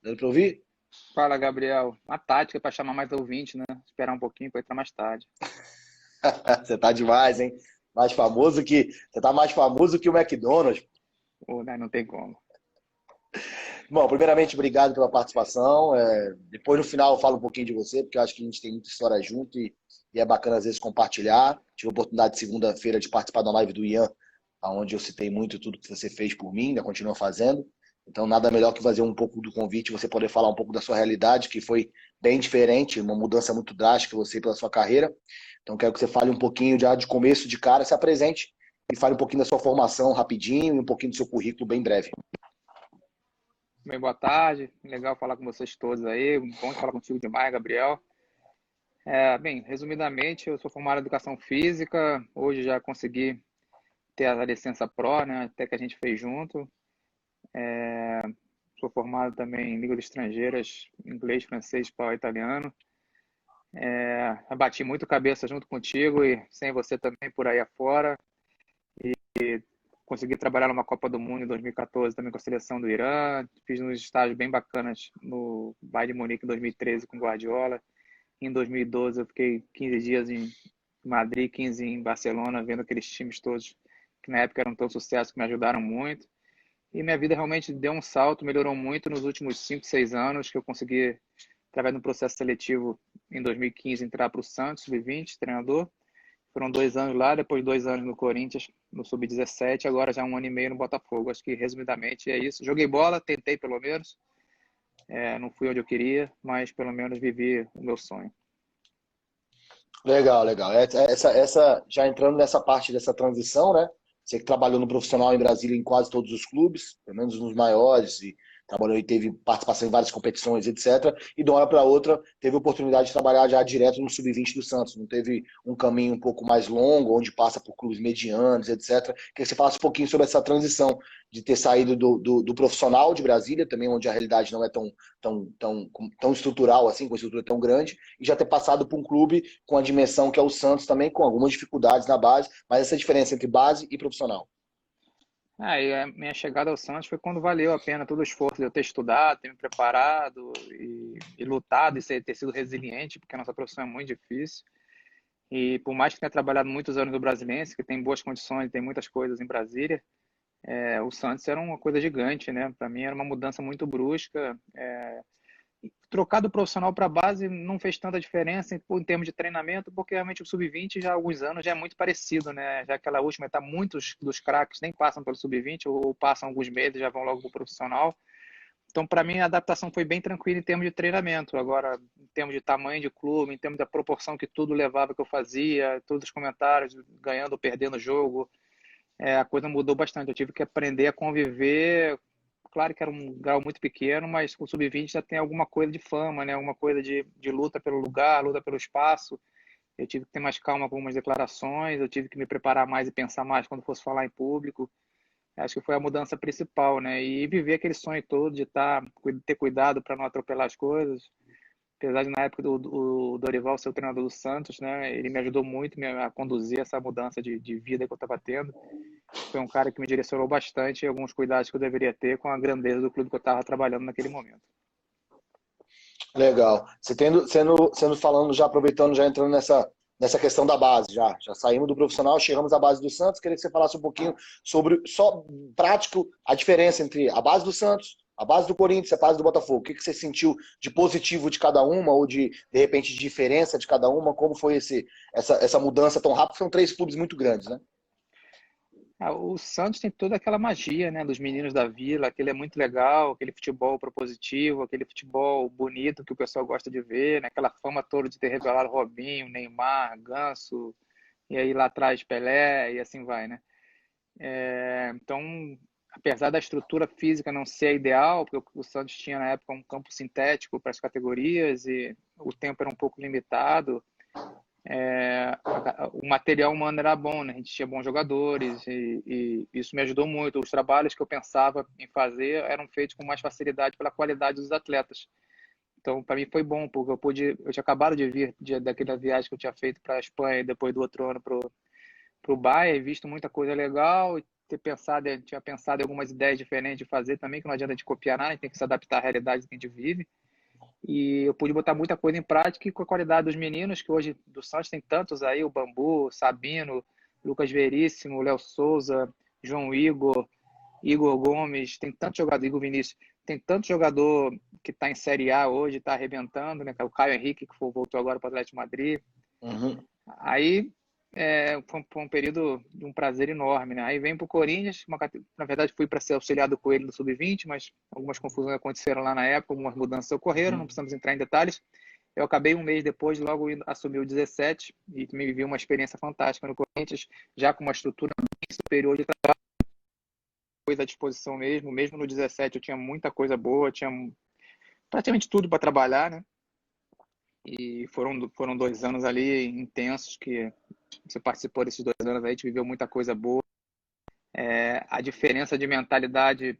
Dando para ouvir? Fala, Gabriel. Uma tática para chamar mais ouvinte, né? Esperar um pouquinho para entrar mais tarde. Você tá demais, hein? Mais famoso que. Você tá mais famoso que o McDonald's. Pô, né, não tem como. Bom, primeiramente, obrigado pela participação. Depois, no final, eu falo um pouquinho de você, porque eu acho que a gente tem muita história junto e é bacana, às vezes, compartilhar. Tive a oportunidade, segunda-feira, de participar da live do Ian, onde eu citei muito tudo que você fez por mim, ainda continua fazendo. Então, nada melhor que fazer um pouco do convite, você poder falar um pouco da sua realidade, que foi bem diferente, uma mudança muito drástica, você pela sua carreira. Então, quero que você fale um pouquinho já de começo de cara, se apresente e fale um pouquinho da sua formação rapidinho e um pouquinho do seu currículo bem breve. Bem, boa tarde. Legal falar com vocês todos aí. Bom falar contigo demais, Gabriel. Bem, resumidamente, eu sou formado em Educação Física. Hoje já consegui ter a licença Pro, né? Até que a gente fez junto. Sou formado também em línguas estrangeiras, inglês, francês, espanhol e italiano. Bati muito cabeça junto contigo e sem você também por aí afora. Consegui trabalhar numa Copa do Mundo em 2014 também com a seleção do Irã. Fiz uns estágios bem bacanas no Bayern de Munique em 2013 com Guardiola. Em 2012 eu fiquei 15 dias em Madrid, 15 em Barcelona, vendo aqueles times todos que na época eram tão sucesso que me ajudaram muito. E minha vida realmente deu um salto, melhorou muito nos últimos 5, 6 anos que eu consegui, através de um processo seletivo em 2015, entrar para o Santos, sub-20, treinador. Foram 2 anos lá, depois 2 anos no Corinthians, no Sub-17, agora já 1 ano e meio no Botafogo. Acho que, resumidamente, é isso. Joguei bola, tentei pelo menos. Não fui onde eu queria, mas pelo menos vivi o meu sonho. Legal, legal. Já entrando nessa parte dessa transição, né? Você que trabalhou no profissional em Brasília em quase todos os clubes, pelo menos nos maiores, e trabalhou e teve participação em várias competições, etc. E de uma hora para outra teve a oportunidade de trabalhar já direto no sub-20 do Santos. Não teve um caminho um pouco mais longo, onde passa por clubes medianos, etc. Queria que você falasse um pouquinho sobre essa transição de ter saído do profissional de Brasília, também onde a realidade não é tão estrutural assim, com uma estrutura tão grande, e já ter passado por um clube com a dimensão que é o Santos também, com algumas dificuldades na base, mas essa diferença entre base e profissional. E a minha chegada ao Santos foi quando valeu a pena todo o esforço de eu ter estudado, ter me preparado e lutado e ter sido resiliente, porque a nossa profissão é muito difícil. E por mais que tenha trabalhado muitos anos no Brasiliense, que tem boas condições, tem muitas coisas em Brasília, o Santos era uma coisa gigante, né? Para mim era uma mudança muito brusca. Trocar do profissional para a base não fez tanta diferença em termos de treinamento, porque realmente o sub-20 já há alguns anos já é muito parecido, né? Já aquela última etapa, muitos dos craques nem passam pelo sub-20 ou passam alguns meses e já vão logo para o profissional. Então, para mim, a adaptação foi bem tranquila em termos de treinamento. Agora, em termos de tamanho de clube, em termos da proporção que tudo levava que eu fazia, todos os comentários, ganhando ou perdendo o jogo, a coisa mudou bastante. Eu tive que aprender a conviver. Claro que era um grau muito pequeno, mas com o sub-20 já tem alguma coisa de fama, né? Alguma coisa de luta pelo lugar, luta pelo espaço. Eu tive que ter mais calma com algumas declarações, eu tive que me preparar mais e pensar mais quando fosse falar em público. Acho que foi a mudança principal, né? E viver aquele sonho todo de ter cuidado para não atropelar as coisas. Apesar de na época do Dorival ser o treinador do Santos, né? Ele me ajudou muito a conduzir essa mudança de vida que eu estava tendo. Foi um cara que me direcionou bastante em alguns cuidados que eu deveria ter com a grandeza do clube que eu estava trabalhando naquele momento. Legal. Você sendo falando, já aproveitando, já entrando nessa questão da base, já saímos do profissional, chegamos à base do Santos, queria que você falasse um pouquinho sobre, só prático, a diferença entre a base do Santos, a base do Corinthians e a base do Botafogo. O que você sentiu de positivo de cada uma, ou de repente, de diferença de cada uma? Como foi essa mudança tão rápida? São três clubes muito grandes, né? O Santos tem toda aquela magia, né, dos meninos da Vila, aquele é muito legal, aquele futebol propositivo, aquele futebol bonito que o pessoal gosta de ver, né, aquela fama toda de ter revelado Robinho, Neymar, Ganso, e aí lá atrás Pelé e assim vai, né? Então, apesar da estrutura física não ser ideal, porque o Santos tinha na época um campo sintético para as categorias e o tempo era um pouco limitado, o material humano era bom, né? A gente tinha bons jogadores e isso me ajudou muito. Os trabalhos que eu pensava em fazer eram feitos com mais facilidade pela qualidade dos atletas. Então, para mim foi bom, porque eu tinha acabado de vir daquela viagem que eu tinha feito para a Espanha e depois do outro ano para o Bahia, e visto muita coisa legal, tinha pensado em algumas ideias diferentes de fazer também, que não adianta de copiar nada, a gente tem que se adaptar à realidade que a gente vive. E eu pude botar muita coisa em prática e com a qualidade dos meninos, que hoje do Santos tem tantos aí, o Bambu, Sabino, Lucas Veríssimo, Léo Souza, João Igor Gomes, tem tanto jogador, Igor Vinícius, tem tanto jogador que está em Série A hoje, está arrebentando, né? O Caio Henrique, que voltou agora para o Atlético de Madrid. Uhum. Aí foi um período de um prazer enorme, né? Aí vem para o Corinthians, na verdade fui para ser auxiliado com ele no Sub-20, mas algumas confusões aconteceram lá na época, algumas mudanças ocorreram, não precisamos entrar em detalhes. Eu acabei um mês depois, logo assumi o 17 e me vivi uma experiência fantástica no Corinthians, já com uma estrutura bem superior de trabalho, coisa à disposição mesmo no 17 eu tinha muita coisa boa, tinha praticamente tudo para trabalhar, né? E foram 2 anos ali intensos que você participou desses 2 anos aí, a gente viveu muita coisa boa. A diferença de mentalidade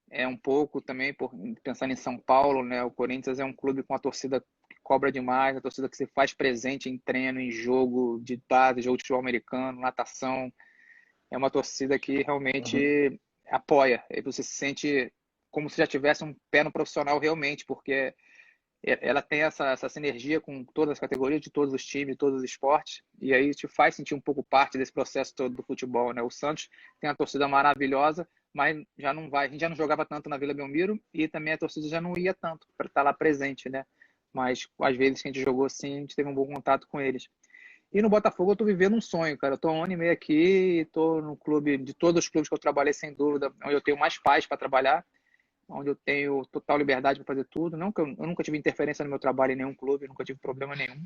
é um pouco também, pensando em São Paulo, né? O Corinthians é um clube com a torcida que cobra demais, a torcida que se faz presente em treino, em jogo de base, jogo de futebol americano, natação. É uma torcida que realmente apoia. E você se sente como se já tivesse um pé no profissional realmente, porque ela tem essa sinergia com todas as categorias, de todos os times, de todos os esportes, e aí te faz sentir um pouco parte desse processo todo do futebol, né? O Santos tem uma torcida maravilhosa, mas já não vai, a gente já não jogava tanto na Vila Belmiro e também a torcida já não ia tanto para estar lá presente, né? Mas às vezes que a gente jogou assim, a gente teve um bom contato com eles. E no Botafogo eu tô vivendo um sonho, cara. Eu tô há 1 ano e meio aqui, tô no clube, de todos os clubes que eu trabalhei, sem dúvida, onde eu tenho mais paz para trabalhar, onde eu tenho total liberdade para fazer tudo. Não que eu nunca tive interferência no meu trabalho em nenhum clube, nunca tive problema nenhum.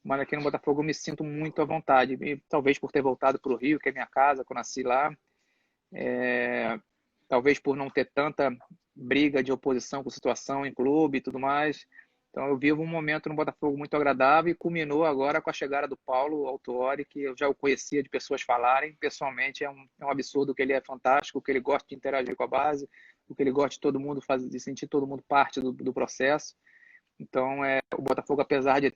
Mas aqui no Botafogo eu me sinto muito à vontade. E talvez por ter voltado para o Rio, que é minha casa, que eu nasci lá. Talvez por não ter tanta briga de oposição com situação em clube e tudo mais. Então eu vivo um momento no Botafogo muito agradável e culminou agora com a chegada do Paulo Autuori, que eu já o conhecia de pessoas falarem. Pessoalmente é um absurdo que ele é fantástico, que ele gosta de interagir com a base, o que ele gosta de todo mundo, de sentir todo mundo parte do processo. Então o Botafogo, apesar de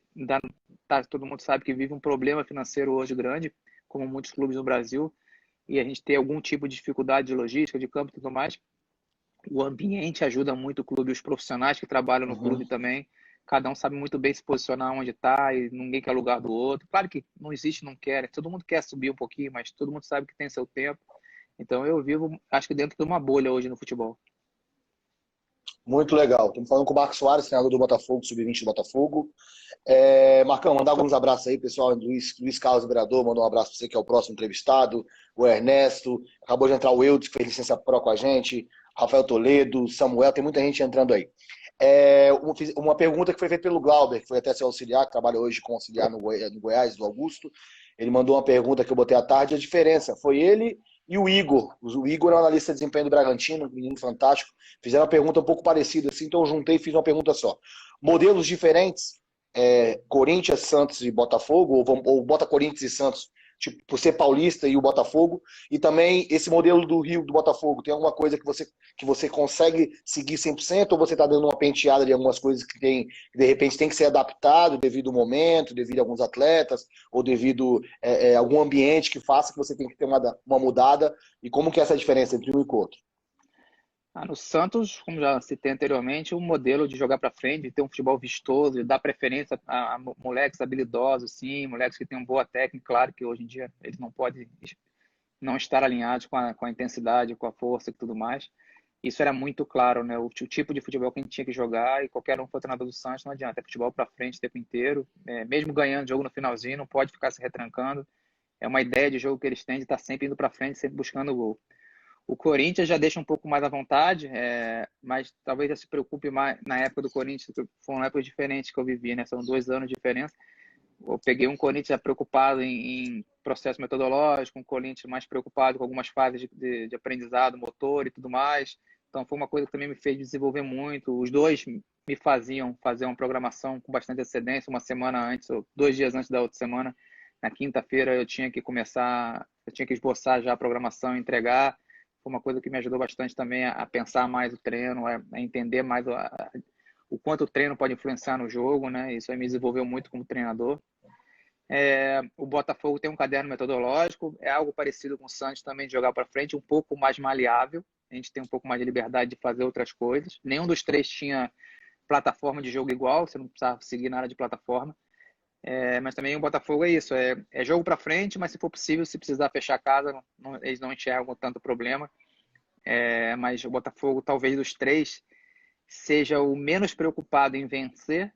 todo mundo sabe que vive um problema financeiro hoje grande, como muitos clubes no Brasil, e a gente ter algum tipo de dificuldade de logística, de campo e tudo mais, o ambiente ajuda muito o clube, os profissionais que trabalham no clube também, cada um sabe muito bem se posicionar onde está e ninguém quer lugar do outro. Claro que não existe, não quer, todo mundo quer subir um pouquinho, mas todo mundo sabe que tem seu tempo. Então eu vivo, acho que dentro de uma bolha hoje no futebol. Muito legal. Estamos falando com o Marcos Soares, treinador do Botafogo, sub-20 do Botafogo. Marcão, mandar alguns abraços aí, pessoal. Luiz Carlos Vereador mandou um abraço para você, que é o próximo entrevistado. O Ernesto, acabou de entrar o Eudes, que fez licença pro com a gente. Rafael Toledo, Samuel, tem muita gente entrando aí. Uma pergunta que foi feita pelo Glauber, que foi até seu auxiliar, que trabalha hoje com auxiliar no Goiás, do Augusto. Ele mandou uma pergunta que eu botei à tarde. A diferença foi ele e o Igor. O Igor é um analista de desempenho do Bragantino, um menino fantástico. Fizeram uma pergunta um pouco parecida assim, então eu juntei e fiz uma pergunta só. Modelos diferentes, Corinthians, Santos e Botafogo, ou bota Corinthians e Santos, tipo, por ser paulista e o Botafogo, e também esse modelo do Rio, do Botafogo, tem alguma coisa que você consegue seguir 100% ou você está dando uma penteada de algumas coisas que de repente tem que ser adaptado devido ao momento, devido a alguns atletas, ou devido a algum ambiente que faça que você tem que ter uma mudada, e como que é essa diferença entre um e o outro? No Santos, como já citei anteriormente, o modelo de jogar para frente, de ter um futebol vistoso, de dar preferência a moleques habilidosos, sim, moleques que tenham boa técnica. Claro que hoje em dia eles não podem não estar alinhados com a intensidade, com a força e tudo mais. Isso era muito claro, né? O tipo de futebol que a gente tinha que jogar, e qualquer um que for treinador do Santos não adianta. É futebol para frente o tempo inteiro, mesmo ganhando jogo no finalzinho, não pode ficar se retrancando. É uma ideia de jogo que eles têm de estar sempre indo para frente, sempre buscando o gol. O Corinthians já deixa um pouco mais à vontade, mas talvez já se preocupe mais. Na época do Corinthians, foram épocas diferentes que eu vivi, né? São 2 anos de diferença. Eu peguei um Corinthians já preocupado em processo metodológico, um Corinthians mais preocupado com algumas fases de aprendizado, motor e tudo mais. Então foi uma coisa que também me fez desenvolver muito. Os dois me faziam fazer uma programação com bastante antecedência, uma semana antes, ou 2 dias antes da outra semana. Na quinta-feira eu tinha que esboçar já a programação e entregar. Foi uma coisa que me ajudou bastante também a pensar mais o treino, a entender mais o quanto o treino pode influenciar no jogo, né? Isso aí me desenvolveu muito como treinador. O Botafogo tem um caderno metodológico, é algo parecido com o Santos também, de jogar para frente, um pouco mais maleável. A gente tem um pouco mais de liberdade de fazer outras coisas. Nenhum dos três tinha plataforma de jogo igual, você não precisava seguir nada de plataforma. Mas também o Botafogo é isso, é jogo para frente, mas se for possível, se precisar fechar a casa, eles não enxergam tanto problema. Mas o Botafogo, talvez dos três, seja o menos preocupado em vencer,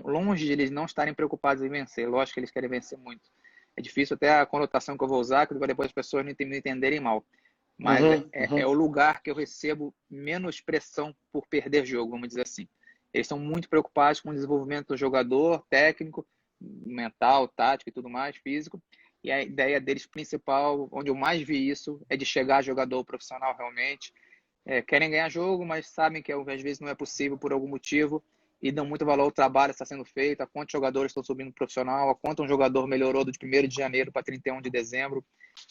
longe de eles não estarem preocupados em vencer. Lógico que eles querem vencer muito. É difícil até a conotação que eu vou usar, que depois as pessoas não entenderem mal. Mas é o lugar que eu recebo menos pressão por perder jogo, vamos dizer assim. Eles estão muito preocupados com o desenvolvimento do jogador, técnico, mental, tático e tudo mais, físico. E a ideia deles principal, onde eu mais vi isso, é de chegar a jogador profissional realmente. Querem ganhar jogo, mas sabem que às vezes não é possível por algum motivo e dão muito valor ao trabalho que está sendo feito, a quantos jogadores estão subindo profissional, a quanto um jogador melhorou do 1º de janeiro para 31 de dezembro.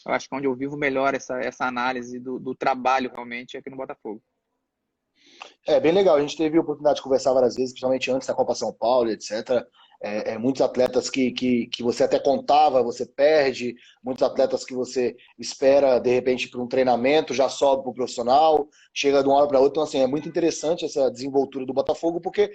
Eu acho que é onde eu vivo melhor essa análise do trabalho realmente aqui no Botafogo. Bem legal. A gente teve a oportunidade de conversar várias vezes, principalmente antes da Copa São Paulo, etc. Muitos atletas que você até contava, você perde. Muitos atletas que você espera, de repente, para um treinamento, já sobe para o profissional, chega de uma hora para outra. Então, assim, é muito interessante essa desenvoltura do Botafogo, porque,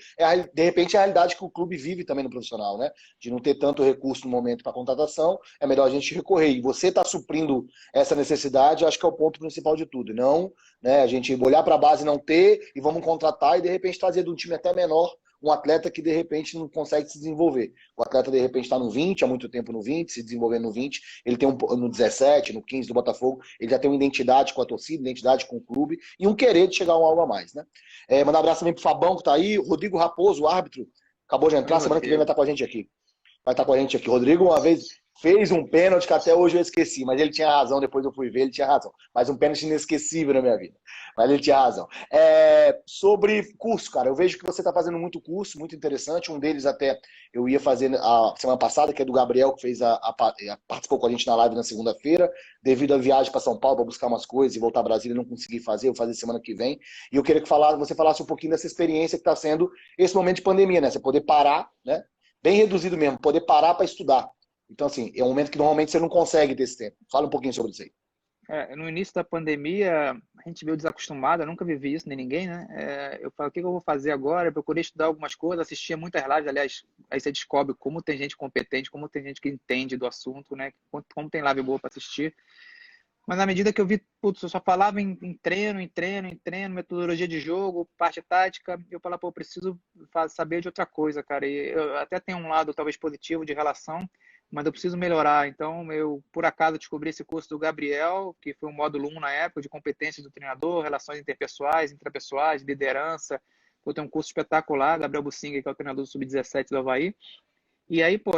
de repente, é a realidade que o clube vive também no profissional, né? De não ter tanto recurso no momento para contratação, é melhor a gente recorrer. E você está suprindo essa necessidade, acho que é o ponto principal de tudo. Não, né, a gente olhar para a base e não ter, e vamos contratar e, de repente, trazer de um time até menor um atleta que de repente não consegue se desenvolver. O atleta de repente está no 20, há muito tempo no 20, se desenvolvendo no 20, ele tem no 17, no 15 do Botafogo, ele já tem uma identidade com a torcida, identidade com o clube e um querer de chegar a um algo a mais, né? Mandar um abraço também pro Fabão que está aí, Rodrigo Raposo, o árbitro, acabou de entrar, semana que vem vai estar com a gente aqui. Vai estar com a gente aqui. Rodrigo, uma vez fez um pênalti que até hoje eu esqueci, mas ele tinha razão, depois eu fui ver, ele tinha razão. Mas um pênalti inesquecível na minha vida. Mas ele tinha razão. Sobre curso, cara, eu vejo que você está fazendo muito curso, muito interessante. Um deles até eu ia fazer a semana passada, que é do Gabriel, que fez participou com a gente na live na segunda-feira, devido à viagem para São Paulo para buscar umas coisas e voltar a Brasília, não consegui fazer, eu vou fazer semana que vem. E eu queria que você falasse um pouquinho dessa experiência que está sendo esse momento de pandemia, né? Você poder parar, né? Bem reduzido mesmo, poder parar para estudar. Então, assim, é um momento que normalmente você não consegue ter esse tempo. Fala um pouquinho sobre isso aí. No início da pandemia, a gente veio desacostumado, eu nunca vivi isso, nem ninguém, né? Eu falo, o que eu vou fazer agora? Eu procurei estudar algumas coisas, assistia muitas lives, aliás, aí você descobre como tem gente competente, como tem gente que entende do assunto, né? Como tem live boa para assistir. Mas na medida que eu vi, putz, eu só falava em treino, metodologia de jogo, parte tática, eu falava, pô, eu preciso saber de outra coisa, cara. E eu até tenho um lado talvez positivo de relação, mas eu preciso melhorar. Então, eu, por acaso, descobri esse curso do Gabriel, que foi um módulo 1 na época, de competências do treinador, relações interpessoais, intrapessoais, liderança. Pô, tem um curso espetacular, Gabriel Bucinga, que é o treinador do Sub-17 do Avaí. E aí, pô,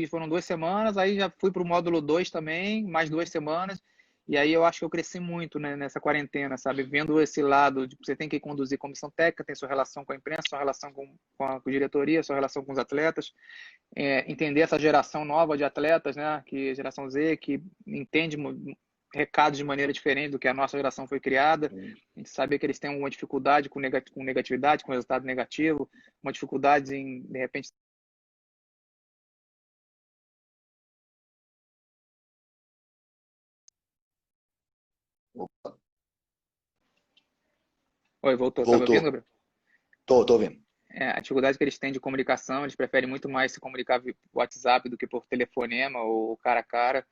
foram 2 semanas, aí já fui para o módulo 2 também, mais 2 semanas. E aí eu acho que eu cresci muito, né, nessa quarentena, sabe? Vendo esse lado de você tem que conduzir comissão técnica, tem sua relação com a imprensa, sua relação com a diretoria, sua relação com os atletas. Entender essa geração nova de atletas, né? Que geração Z, que entende recados de maneira diferente do que a nossa geração foi criada. A gente sabe que eles têm uma dificuldade com negatividade, com resultado negativo, uma dificuldade em, de repente, Opa, Oi, voltou. Tá me ouvindo, voltou. Gabriel? Tô ouvindo. A dificuldade que eles têm de comunicação, eles preferem muito mais se comunicar via WhatsApp do que por telefonema ou cara a cara.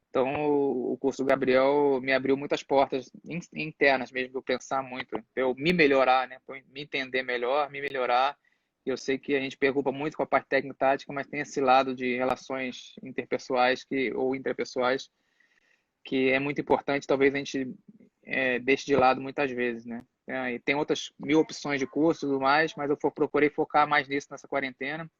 Então, o curso do Gabriel me abriu muitas portas internas mesmo, para eu pensar muito, para eu me melhorar, né? Para eu me entender melhor, me melhorar. Eu sei que a gente preocupa muito com a parte técnico-tática, mas tem esse lado de relações interpessoais ou intrapessoais que é muito importante, talvez a gente deixe de lado muitas vezes, né? E tem outras 1000 opções de curso e tudo mais, mas eu procurei focar mais nisso nessa quarentena.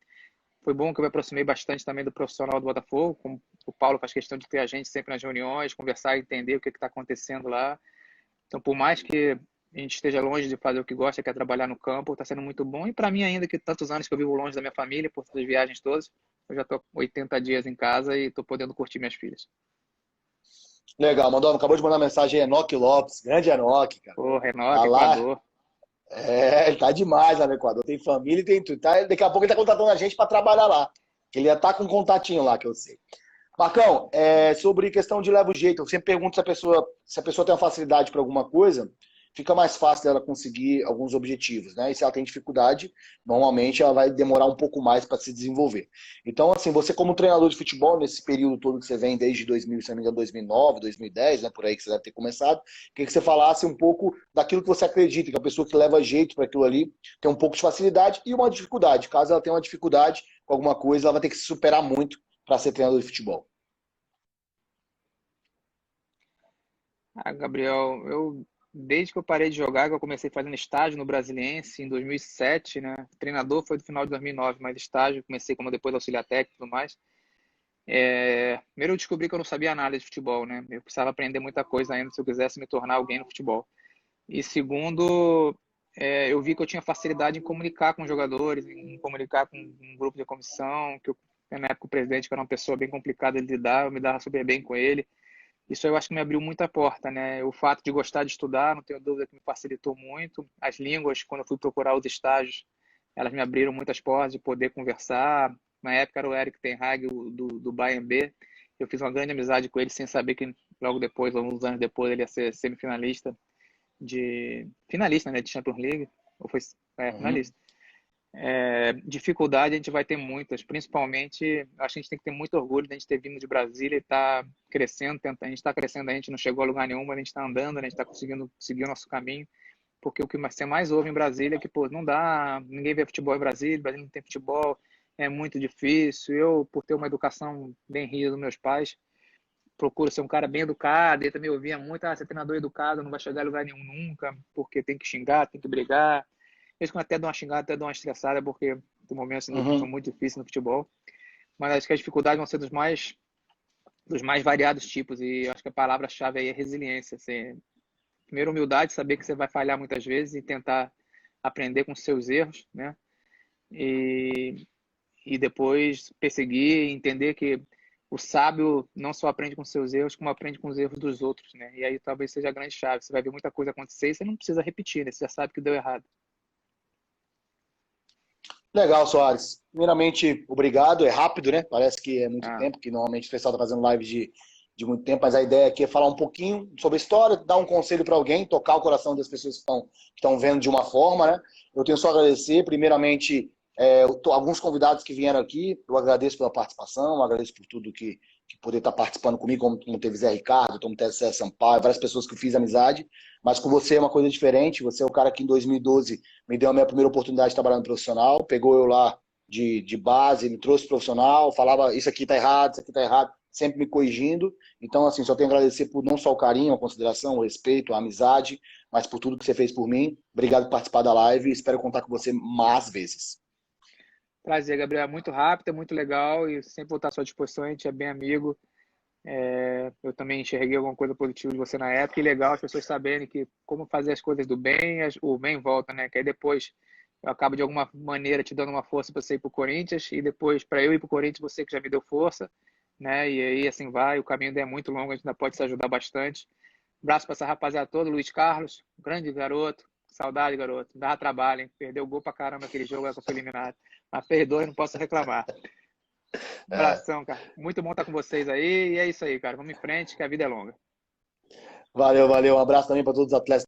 Foi bom que eu me aproximei bastante também do profissional do Botafogo, como o Paulo faz questão de ter a gente sempre nas reuniões, conversar e entender o que está acontecendo lá. Então, por mais que a gente esteja longe de fazer o que gosta, que é trabalhar no campo, está sendo muito bom. E para mim ainda, que tantos anos que eu vivo longe da minha família, por essas viagens todas, eu já estou 80 dias em casa e estou podendo curtir minhas filhas. Legal, acabou de mandar mensagem Enoque Lopes, grande Enoque, cara. Porra, Tá Enoque, lá. Equador. Ele tá demais lá no Equador. Tem família e tem tudo. Daqui a pouco ele tá contratando a gente para trabalhar lá. Ele ia estar com um contatinho lá, que eu sei. Marcão, sobre questão de leva o jeito, eu sempre pergunto se a pessoa tem uma facilidade para alguma coisa, fica mais fácil dela conseguir alguns objetivos, né? E se ela tem dificuldade, normalmente ela vai demorar um pouco mais para se desenvolver. Então, assim, você como treinador de futebol, nesse período todo que você vem, desde 2000, se não me engano, 2009, 2010, né, por aí que você deve ter começado, queria que você falasse um pouco daquilo que você acredita, que a pessoa que leva jeito para aquilo ali tem um pouco de facilidade e uma dificuldade. Caso ela tenha uma dificuldade com alguma coisa, ela vai ter que se superar muito para ser treinador de futebol. Ah, Gabriel, desde que eu parei de jogar, que eu comecei fazendo estágio no Brasiliense em 2007, né? O treinador foi do final de 2009, mas estágio comecei como depois auxiliar técnico e tudo mais. Primeiro eu descobri que eu não sabia nada de futebol, né? Eu precisava aprender muita coisa ainda se eu quisesse me tornar alguém no futebol. E segundo, eu vi que eu tinha facilidade em comunicar com os jogadores, em comunicar com um grupo de comissão, que na época o presidente, que era uma pessoa bem complicada de lidar, eu me dava super bem com ele. Isso eu acho que me abriu muita porta, né? O fato de gostar de estudar, não tenho dúvida que me facilitou muito. As línguas, quando eu fui procurar os estágios, elas me abriram muitas portas de poder conversar. Na época era o Eric Ten Hag, do Bayern B. Eu fiz uma grande amizade com ele, sem saber que logo depois, alguns anos depois, ele ia ser semifinalista finalista, né, de Champions League. Ou foi, Uhum. finalista. Dificuldade a gente vai ter muitas, principalmente, acho que a gente tem que ter muito orgulho de a gente ter vindo de Brasília e estar crescendo, a gente está crescendo, a gente não chegou a lugar nenhum, mas a gente está andando, a gente está conseguindo seguir o nosso caminho, porque o que você mais ouve em Brasília é que, pô, não dá, ninguém vê futebol em Brasília, Brasília não tem futebol, é muito difícil. Eu, por ter uma educação bem rígida dos meus pais, procuro ser um cara bem educado, e também ouvia muito, ser treinador educado não vai chegar a lugar nenhum nunca, porque tem que xingar, tem que brigar. Mesmo que eu até dou uma xingada, até dou uma estressada, porque tem momentos que são Uhum. muito difíceis no futebol. Mas acho que as dificuldades vão ser dos mais variados tipos. E acho que a palavra-chave aí é resiliência. Assim, primeiro, humildade, saber que você vai falhar muitas vezes e tentar aprender com os seus erros, né? E, e depois perseguir e entender que o sábio não só aprende com seus erros, como aprende com os erros dos outros, né? E aí talvez seja a grande chave. Você vai ver muita coisa acontecer e você não precisa repetir, né? Você já sabe que deu errado. Legal, Soares. Primeiramente, obrigado. É rápido, né? Parece que é muito Ah, tempo, que normalmente o pessoal está fazendo live de muito tempo, mas a ideia aqui é falar um pouquinho sobre a história, dar um conselho para alguém, tocar o coração das pessoas que estão vendo de uma forma, né? Eu tenho só a agradecer. Primeiramente, alguns convidados que vieram aqui, eu agradeço pela participação, agradeço por tudo que poder estar participando comigo, como teve Zé Ricardo, como teve César Sampaio, várias pessoas que eu fiz amizade, mas com você é uma coisa diferente. Você é o cara que em 2012 me deu a minha primeira oportunidade de trabalhar no profissional, pegou eu lá de base, me trouxe profissional, falava isso aqui tá errado, isso aqui tá errado, sempre me corrigindo. Então, assim, só tenho a agradecer por não só o carinho, a consideração, o respeito, a amizade, mas por tudo que você fez por mim. Obrigado por participar da live e espero contar com você mais vezes. prazer, Gabriel. É muito rápido, é muito legal e sempre vou estar à sua disposição. A gente é bem amigo. Eu também enxerguei alguma coisa positiva de você na época, e legal as pessoas saberem que como fazer as coisas do bem, o bem volta, né? Que aí depois eu acabo de alguma maneira te dando uma força para você ir para o Corinthians, e depois para eu ir para o Corinthians, você que já me deu força, né? E aí assim vai, o caminho ainda é muito longo, a gente ainda pode se ajudar bastante. Abraço para essa rapaziada toda, Luiz Carlos, grande garoto, saudade, garoto, dá trabalho, hein? Perdeu o gol pra caramba aquele jogo, aí que eu fui eliminado. Mas perdoe, não posso reclamar. É, Abração, cara. Muito bom estar com vocês aí. E é isso aí, cara. Vamos em frente, que a vida é longa. valeu, valeu. Um abraço também para todos os atletas.